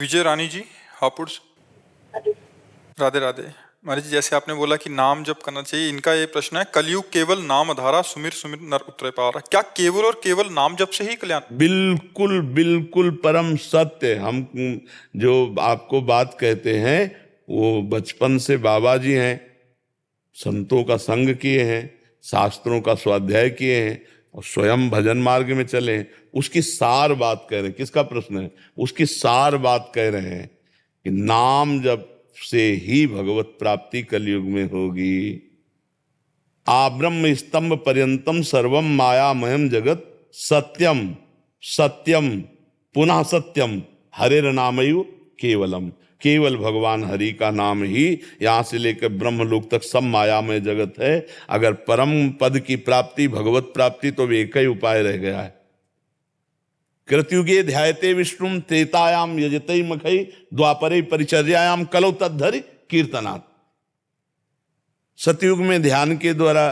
विजय रानी जी, हापुड़ से। राधे राधे। महाराज जी, जैसे आपने बोला कि नाम जप करना चाहिए, इनका ये प्रश्न है, कलयुग केवल नाम आधारा, सुमिर सुमिर नर उतरे पारा। क्या केवल और केवल नाम जप से ही कल्याण? बिल्कुल बिल्कुल परम सत्य। हम जो आपको बात कहते हैं वो बचपन से बाबा जी हैं, संतों का संग किए हैं, शास्त्रों का स्वाध्याय किए हैं और स्वयं भजन मार्ग में चले हैं। उसकी सार बात कह रहे हैं। किसका प्रश्न है? उसकी सार बात कह रहे हैं कि नाम जप से ही भगवत प्राप्ति कलयुग में होगी। आब्रह्म स्तंभ पर्यंतम सर्वम मायामयम जगत सत्यम सत्यम पुनः सत्यम हरेर नामयु केवलम। केवल भगवान हरि का नाम ही यहाँ से लेकर ब्रह्मलोक तक सब मायामय जगत है। अगर परम पद की प्राप्ति, भगवत प्राप्ति, तो एक ही उपाय रह गया है। कृतयुगे ध्यायते विष्णुम त्रेतायाम यजते मखई द्वापरे परिचर्यायाम कलौ तद्धरि कीर्तनात्। सतयुग में ध्यान के द्वारा,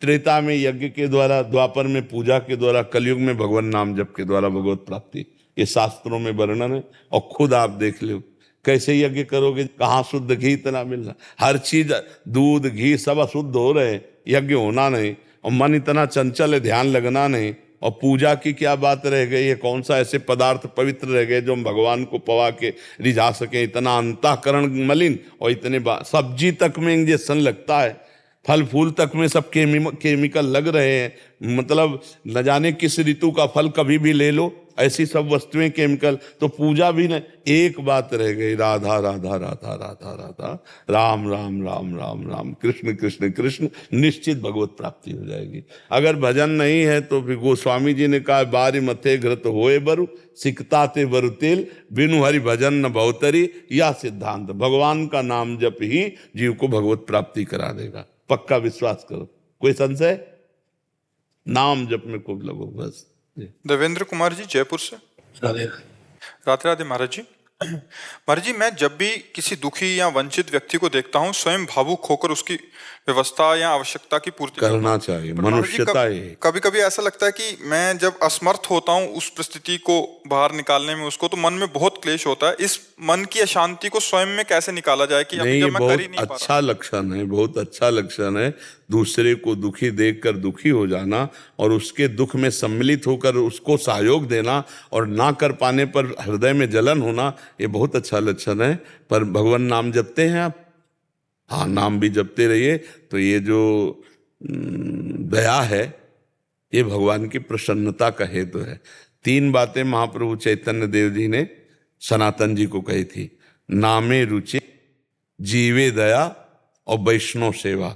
त्रेता में यज्ञ के द्वारा, द्वापर में पूजा के द्वारा, कलयुग में भगवान नाम जप के द्वारा भगवत प्राप्ति। ये शास्त्रों में वर्णन है और खुद आप देख लो कैसे यज्ञ करोगे, कहाँ शुद्ध घी इतना मिल रहा, हर चीज दूध घी सब अशुद्ध हो रहे, यज्ञ होना नहीं, और मन इतना चंचल है, ध्यान लगना नहीं, और पूजा की क्या बात रह गई है? कौन सा ऐसे पदार्थ पवित्र रह गए जो हम भगवान को पवा के रिझा सके? इतना अंतःकरण मलिन, और इतने सब्जी तक में इंजेक्शन लगता है, फल फूल तक में सब केमिकल लग रहे हैं। मतलब न जाने किस ऋतु का फल कभी भी ले लो, ऐसी सब वस्तुएं केमिकल। तो पूजा भी न, एक बात रह गई, राधा राधा राधा राधा राधा, राम राम राम राम राम, कृष्ण कृष्ण कृष्ण, निश्चित भगवत प्राप्ति हो जाएगी। अगर भजन नहीं है तो फिर गोस्वामी जी ने कहा, बारी मथे घृत होए बरु, सिकता ते बरु तेल, बिनु हरि भजन न भवतरी। या सिद्धांत, भगवान का नाम जप ही जीव को भगवत प्राप्ति करा देगा। पक्का विश्वास करो, कोई संशय? नाम जप में खूब लगो बस। देवेंद्र कुमार जी, जयपुर से। राधे राधे राधे। महाराज जी, महाराज जी, मैं जब भी किसी दुखी या वंचित व्यक्ति को देखता हूँ, स्वयं भावुक होकर उसकी व्यवस्था या आवश्यकता की पूर्ति करना चाहिए, मनुष्यता है। कभी कभी ऐसा लगता है कि मैं जब असमर्थ होता हूँ उस परिस्थिति को बाहर निकालने में, उसको, तो मन में बहुत क्लेश होता है। इस मन की अशांति को स्वयं में कैसे निकाला जाए कि नहीं, जब मैं कर ही बहुत नहीं पा अच्छा लक्षण है, बहुत अच्छा लक्षण है। दूसरे को दुखी देखकर दुखी हो जाना और उसके दुख में सम्मिलित होकर उसको सहयोग देना और ना कर पाने पर हृदय में जलन होना, ये बहुत अच्छा लक्षण है। पर भगवान नाम जपते हैं आप? हाँ, नाम भी जपते रहिए। तो ये जो दया है, ये भगवान की प्रसन्नता का हेतु है। 3 बातें महाप्रभु चैतन्य देव जी ने सनातन जी को कही थी, नामे रुचि, जीवे दया और वैष्णव सेवा।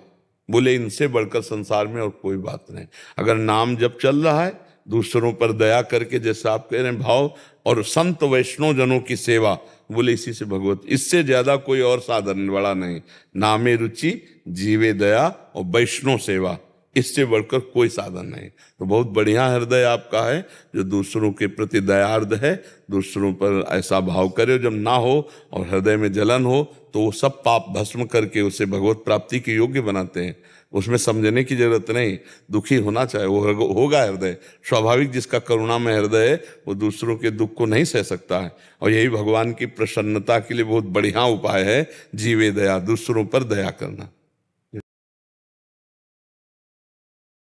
बोले इनसे बढ़कर संसार में और कोई बात नहीं। अगर नाम जब चल रहा है, दूसरों पर दया करके, जैसे आप कह रहे हैं, भाव, और संत वैष्णव जनों की सेवा, बोले इसी से भगवत, इससे ज्यादा कोई और साधन बड़ा नहीं। नामे रुचि, जीवे दया और वैष्णव सेवा, इससे बढ़कर कोई साधन नहीं। तो बहुत बढ़िया हृदय आपका है जो दूसरों के प्रति दयार्द है, दूसरों पर ऐसा भाव करे। जब ना हो और हृदय में जलन हो तो वो सब पाप भस्म करके उसे भगवत प्राप्ति के योग्य बनाते हैं। उसमें समझने की जरूरत नहीं, दुखी होना चाहिए, वो होगा हृदय स्वाभाविक। जिसका करुणा में हृदय है वो दूसरों के दुख को नहीं सह सकता है। और यही भगवान की प्रसन्नता के लिए बहुत बढ़िया उपाय है, जीवे दया, दूसरों पर दया करना।